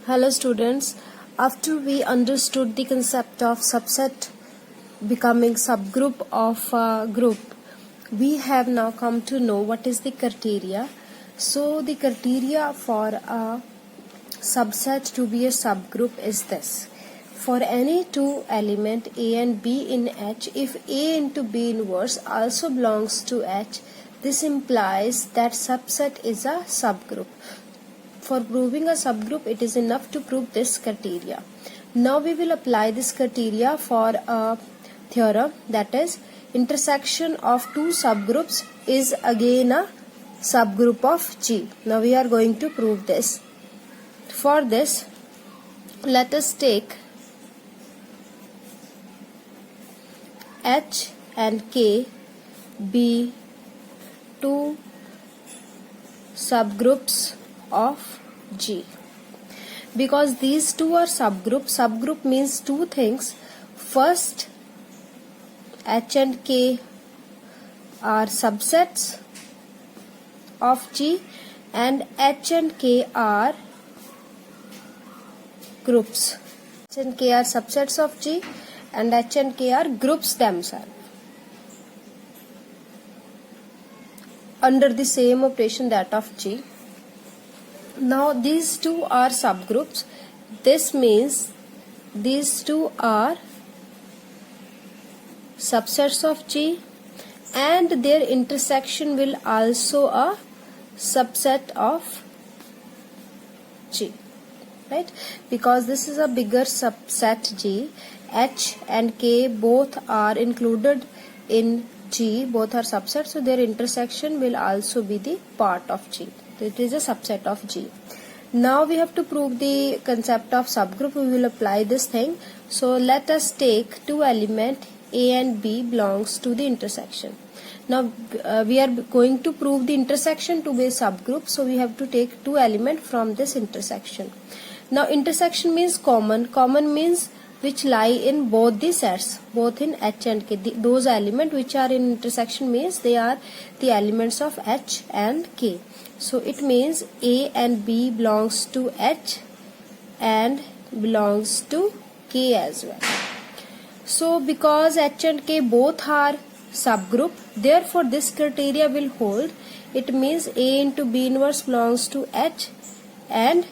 Hello students, after we understood the concept of subset becoming subgroup of a group, we have now come to know what is the criteria. So the criteria for a subset to be a subgroup is this. For any two element A and B in H, if A into B inverse also belongs to H, this implies that subset is a subgroup. For proving a subgroup, it is enough to prove this criteria. Now we will apply this criteria for a theorem, that is, intersection of two subgroups is again a subgroup of G. Now we are going to prove this. For this, let us take H and K be two subgroups of G. Because these two are subgroup means two things. First, H and K are subsets of G and H and K are groups. H and K are subsets of G and H and K are groups themselves under the same operation, that of G. Now these two are subgroups. This means these two are subsets of G and their intersection will also a subset of G, right? Because this is a bigger subset G, H and K both are included in G, both are subsets, so their intersection will also be the part of G. It is a subset of G. Now we have to prove the concept of subgroup. We will apply this thing. So let us take two element A and B belongs to the intersection. Now we are going to prove the intersection to be a subgroup. So we have to take two element from this intersection. Now intersection means common. Common means which lie in both the sets, both in H and K. Those elements which are in intersection means they are the elements of H and K. So it means A and B belongs to H and belongs to K as well. So because H and K both are subgroup, therefore this criteria will hold. It means A into B inverse belongs to H and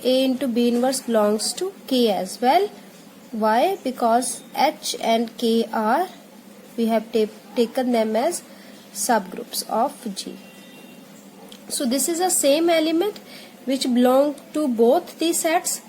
A into B inverse belongs to K as well. Why? Because H and K are, we have taken them as subgroups of G. So this is a same element which belong to both the sets.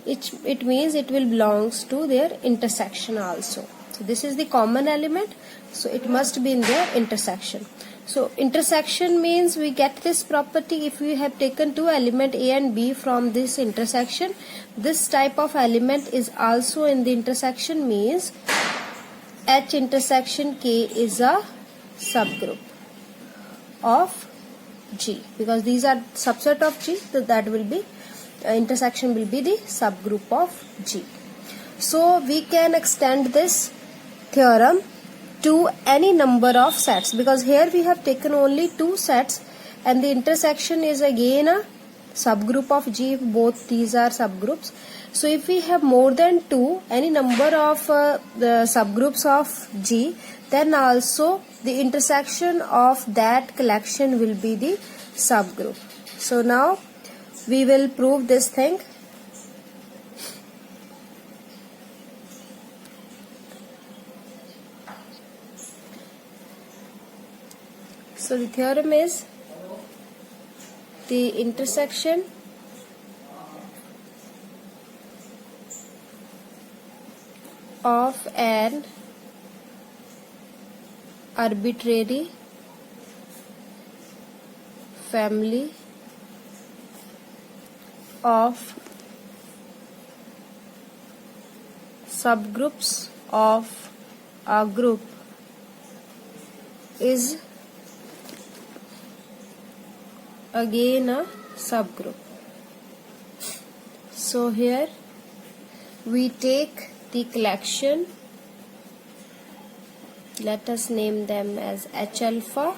It means it will belongs to their intersection also. So this is the common element. So it must be in their intersection. So intersection means we get this property if we have taken two element A and B from this intersection. This type of element is also in the intersection means H intersection K is a subgroup of G, because these are subset of G, so that will be intersection will be the subgroup of G. So we can extend this theorem to any number of sets, because here we have taken only two sets and the intersection is again a subgroup of G if both these are subgroups. So if we have more than two, any number of the subgroups of G, then also the intersection of that collection will be the subgroup. So now we will prove this thing. So the theorem is the intersection of an arbitrary family of subgroups of a group is again a subgroup. So here we take the collection, let us name them as H alpha,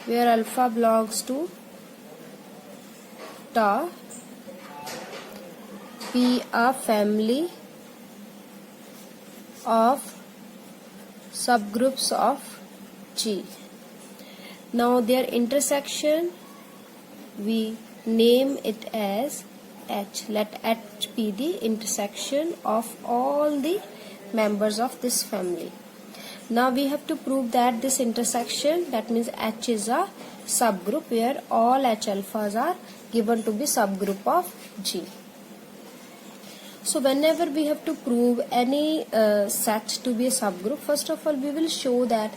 where alpha belongs to tau be a family of subgroups of G. Now their intersection, we name it as H. Let H be the intersection of all the members of this family. Now we have to prove that this intersection, that means H is a subgroup where all H alphas are given to be subgroup of G. So whenever we have to prove any set to be a subgroup, first of all we will show that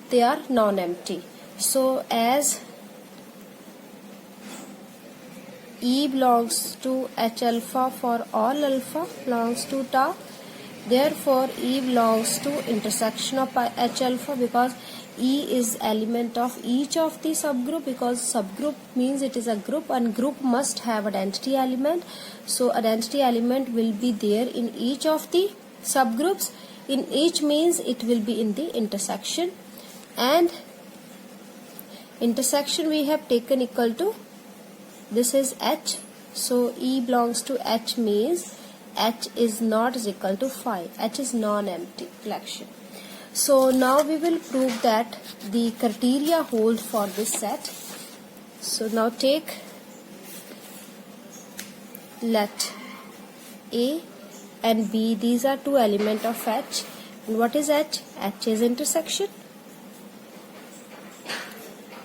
they are non-empty. So as E belongs to H alpha for all alpha belongs to tau, therefore E belongs to intersection of H alpha, because E is element of each of the subgroup, because subgroup means it is a group and group must have identity element. So identity element will be there in each of the subgroups. In each means it will be in the intersection, and intersection we have taken equal to, this is H. So E belongs to H means H is not is equal to 5. H is non-empty collection. So now we will prove that the criteria hold for this set. So now take, let A and B, these are two elements of H. And what is H? H is intersection.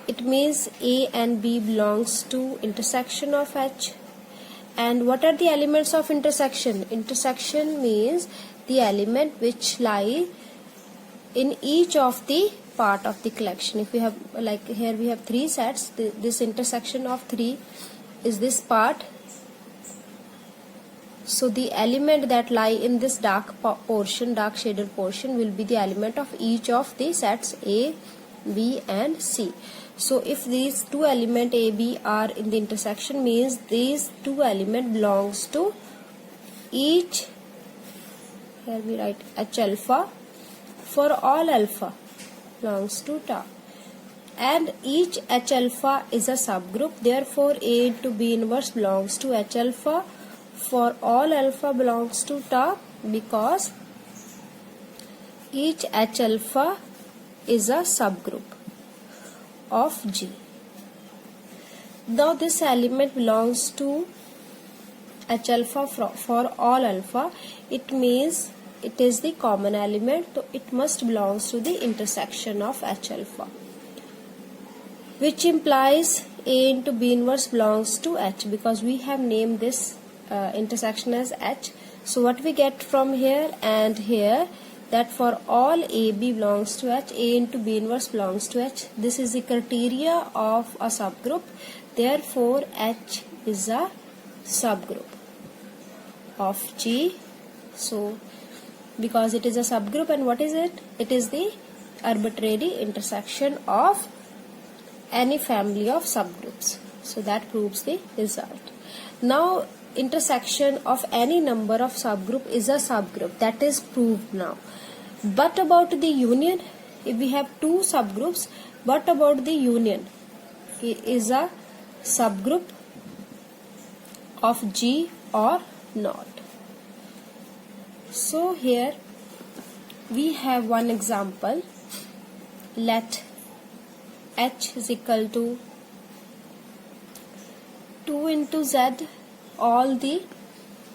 It means A and B belongs to intersection of H. And what are the elements of intersection? Intersection means the element which lie in each of the part of the collection. If we have, like here we have three sets, this intersection of 3 is this part. So the element that lie in this dark portion, dark shaded portion, will be the element of each of the sets A, B and C. So if these two elements A, B are in the intersection, means these two elements belongs to each, here we write H alpha for all alpha belongs to tau, and each H alpha is a subgroup, therefore A into B inverse belongs to H alpha for all alpha belongs to tau, because each H alpha is a subgroup of G. Now this element belongs to H alpha for all alpha. It means it is the common element, so it must belongs to the intersection of H alpha, which implies A into B inverse belongs to H, because we have named this intersection as H. So what we get from here and here, that for all A, B belongs to H, A into B inverse belongs to H. This is the criteria of a subgroup. Therefore, H is a subgroup of G. So, because it is a subgroup, and what is it? It is the arbitrary intersection of any family of subgroups. So that proves the result. Now, intersection of any number of subgroup is a subgroup. That is proved now. But about the union, if we have two subgroups, what about the union? It is a subgroup of G or not. So here we have one example. Let H is equal to 2 into Z, all the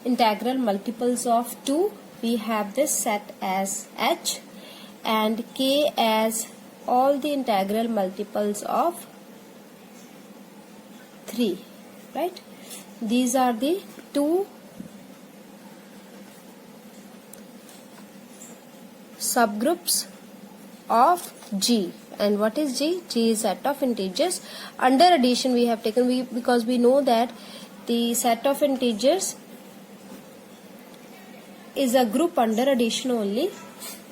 integral multiples of 2. We have this set as H, and K as all the integral multiples of 3, right? These are the two subgroups of G. And what is G? G is set of integers. Under addition we have taken, because we know that the set of integers is a group under addition only.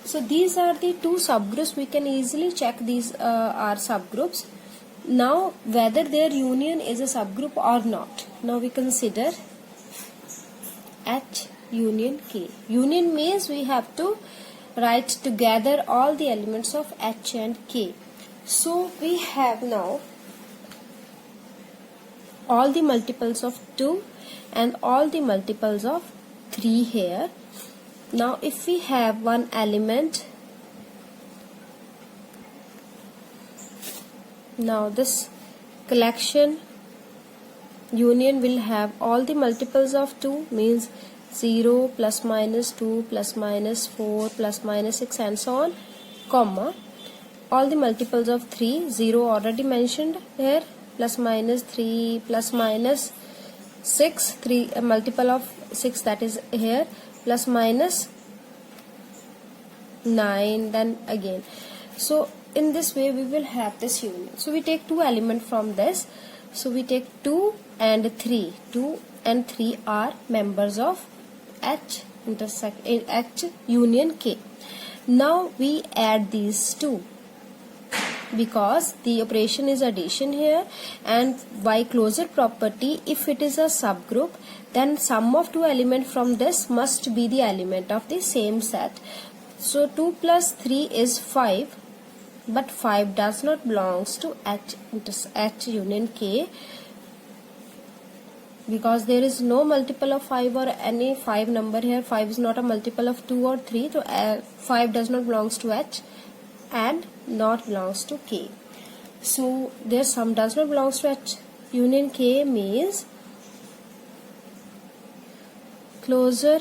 So these are the two subgroups. We can easily check these are subgroups. Now whether their union is a subgroup or not. Now we consider H union K. Union means we have to write together all the elements of H and K. So we have now all the multiples of 2 and all the multiples of 3 here. Now if we have one element, now this collection union will have all the multiples of 2, means 0 plus minus 2 plus minus 4 plus minus 6 and so on, comma all the multiples of 3, 0 already mentioned here, plus minus 3 plus minus 6, 3 a multiple of 6 that is here, plus minus 9, then again. So in this way we will have this union. So we take two elements from this. So we take 2 and 3. 2 and 3 are members of H union K. Now we add these two, because the operation is addition here, and by closure property, if it is a subgroup, then sum of two elements from this must be the element of the same set. So 2 plus 3 is 5, but 5 does not belongs to H union K, because there is no multiple of 5 or any 5 number here. 5 is not a multiple of 2 or 3, so 5 does not belongs to H and not belongs to K. So their sum does not belongs to H union K, means closure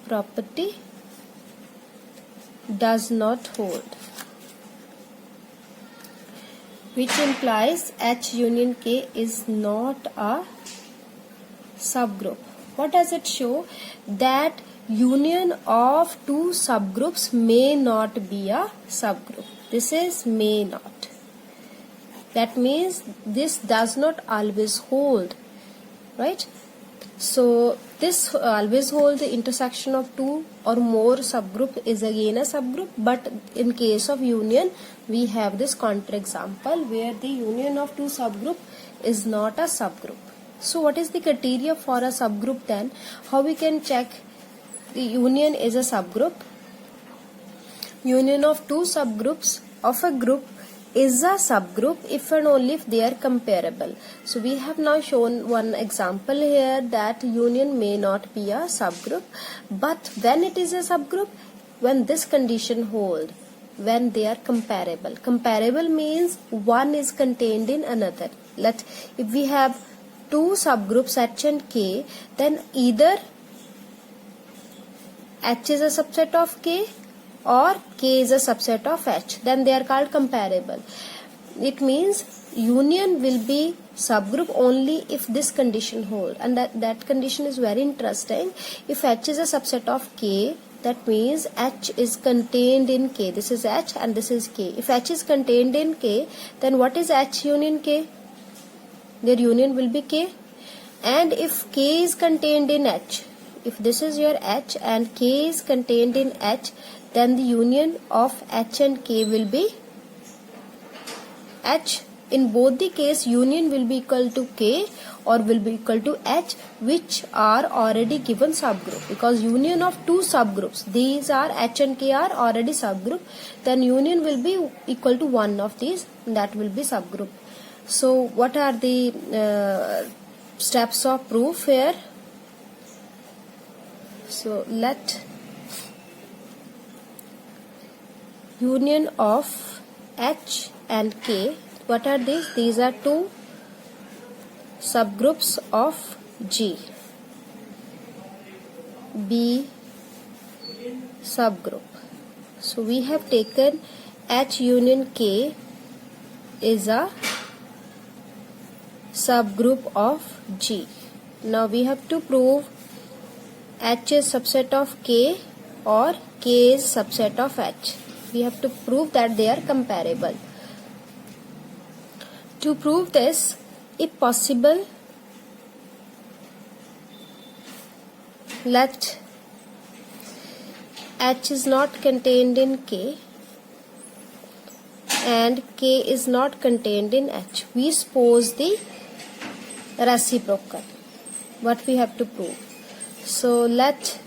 property does not hold, which implies H union K is not a subgroup. What does it show? That union of two subgroups may not be a subgroup. This is may not. That means this does not always hold, right? So this always hold the intersection of two or more subgroup is again a subgroup, but in case of union we have this counterexample where the union of two subgroup is not a subgroup. So what is the criteria for a subgroup then? How we can check the union is a subgroup? Union of two subgroups of a group is a subgroup if and only if they are comparable. So we have now shown one example here that union may not be a subgroup, but when it is a subgroup, when this condition hold, when they are comparable. Comparable means one is contained in another. If we have two subgroups H and K, then either H is a subset of K or K is a subset of H, then they are called comparable. It means union will be subgroup only if this condition hold, and that condition is very interesting. If H is a subset of K, that means H is contained in K. This is H and this is K. If H is contained in K, then what is H union K? Their union will be K. And if K is contained in H, if this is your H and K is contained in H, then the union of H and K will be H. In both the case, union will be equal to K or will be equal to H, which are already given subgroup. Because union of two subgroups, these are H and K are already subgroup, then union will be equal to one of these, that will be subgroup. So what are the steps of proof here? So let union of H and K, what are these? These are two subgroups of G. B subgroup. So we have taken H union K is a subgroup of G. Now we have to prove H is subset of K or K is subset of H. We have to prove that they are comparable. To prove this, if possible, let H is not contained in K and K is not contained in H. We suppose the reciprocal. What we have to prove? So let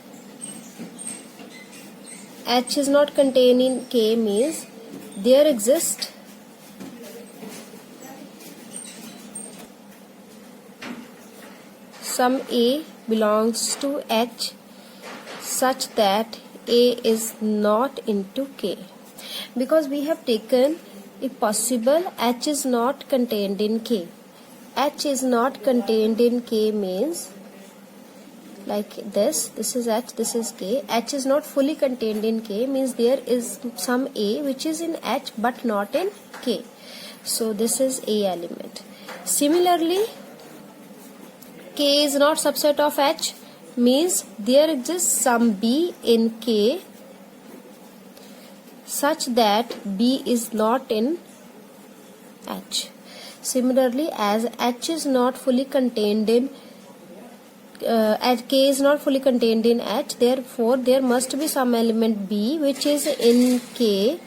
H is not contained in K means there exists some A belongs to H such that A is not into K. Because we have taken, if possible, H is not contained in K. H is not contained in K means like this is H, this is K. H is not fully contained in K means there is some A which is in H but not in K. So this is A element. Similarly, K is not subset of H means there exists some B in K such that B is not in H. Similarly, as H is not fully contained in K is not fully contained in H, therefore there must be some element B which is in K,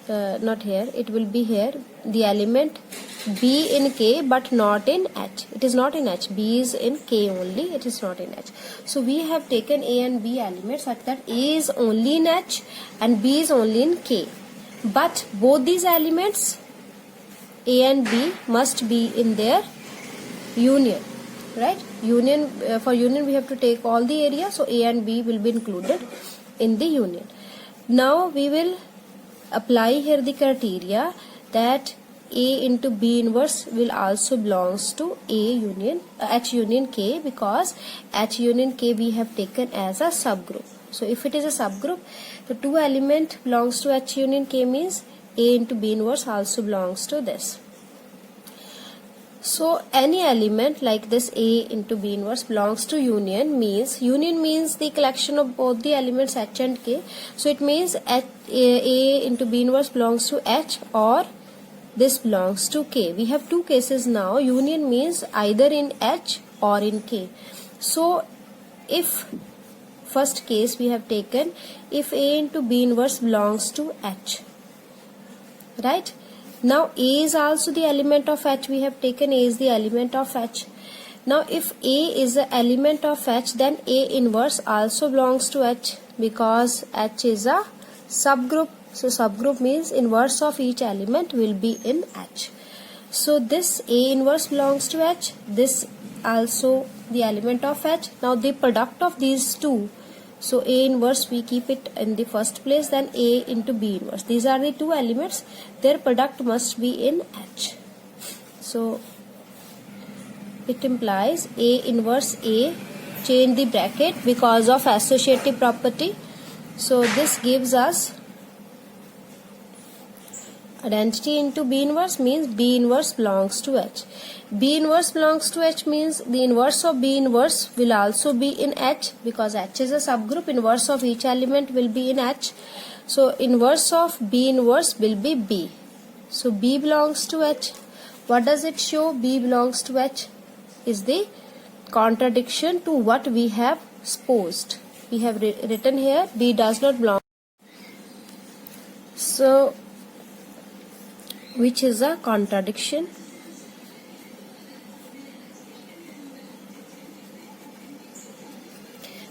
not here, it will be here, the element B in K but not in H. It is not in H, B is in K only, it is not in H. So we have taken A and B elements such that A is only in H and B is only in K. But both these elements, A and B, must be in their union. Right? Union, for union we have to take all the area, so A and B will be included in the union. Now we will apply here the criteria that A into B inverse will also belongs to A union H union K, because H union K we have taken as a subgroup. So if it is a subgroup, the two element belongs to H union K means A into B inverse also belongs to this. So any element like this A into B inverse belongs to union means the collection of both the elements H and K. So it means A into B inverse belongs to H or this belongs to K. We have two cases now. Union means either in H or in K. So if first case we have taken, if A into B inverse belongs to H, right? Now A is also the element of H. We have taken A is the element of H. Now if A is the element of H, then A inverse also belongs to H, because H is a subgroup. So subgroup means inverse of each element will be in H. So this A inverse belongs to H, this also the element of H. Now the product of these two, so A inverse we keep it in the first place, then A into B inverse. These are the two elements, their product must be in H. So it implies A inverse A, change the bracket because of associative property. So this gives us identity into B inverse means B inverse belongs to H. B inverse belongs to H means the inverse of B inverse will also be in H, because H is a subgroup, inverse of each element will be in H. So inverse of B inverse will be B. So B belongs to H. What does it show? B belongs to H is the contradiction to what we have supposed. We have written here B does not belong. So which is a contradiction.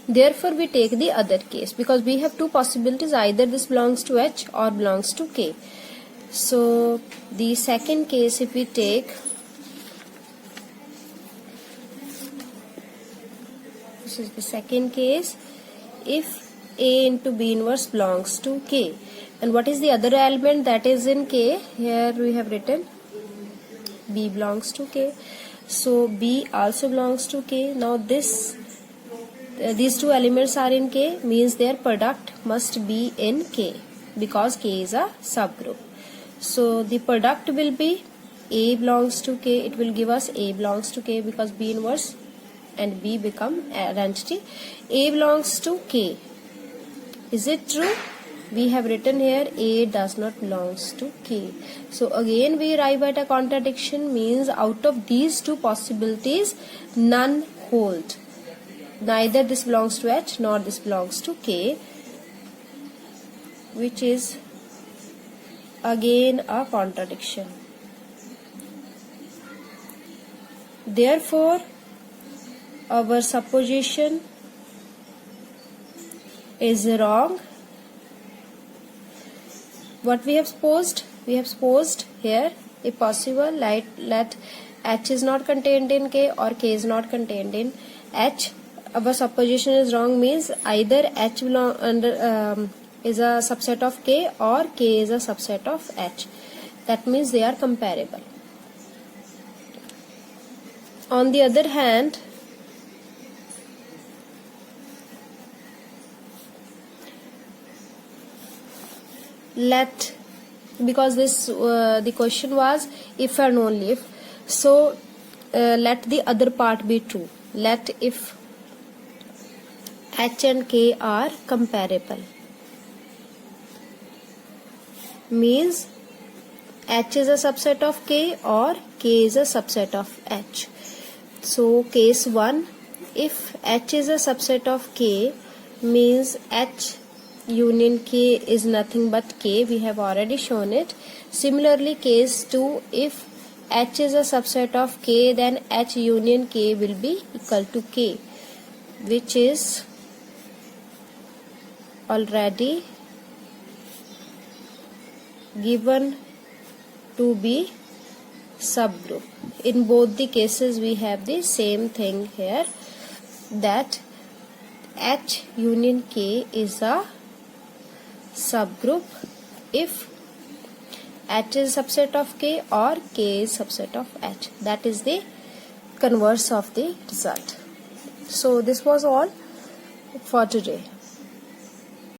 Therefore we take the other case, because we have two possibilities, either this belongs to H or belongs to K. So the second case, if we take, this is the second case, if A into B inverse belongs to K, and what is the other element that is in K? Here we have written B belongs to K, so B also belongs to K. Now this these two elements are in K means their product must be in K, because K is a subgroup. So the product will be A belongs to K, it will give us A belongs to K, because B inverse and B become identity. A belongs to K. Is it true? We have written here A does not belongs to K. So again we arrive at a contradiction, means out of these two possibilities none hold. Neither this belongs to H nor this belongs to K, which is again a contradiction. Therefore our supposition is wrong. What we have supposed? We have supposed here, if possible, let H is not contained in K or K is not contained in H. our supposition is wrong means either H belong under is a subset of K or K is a subset of H. That means they are comparable. On the other hand, because this the question was if and only if, so let the other part be true. Let if H and K are comparable, means H is a subset of K or K is a subset of H. So case 1, if H is a subset of K, means H union K is nothing but K. We have already shown it. Similarly, case 2, if H is a subset of K, then H union K will be equal to K, which is already given to be subgroup. In both the cases we have the same thing here, that H union K is a subgroup if H is a subset of K or K is subset of H. That is the converse of the result. So this was all for today.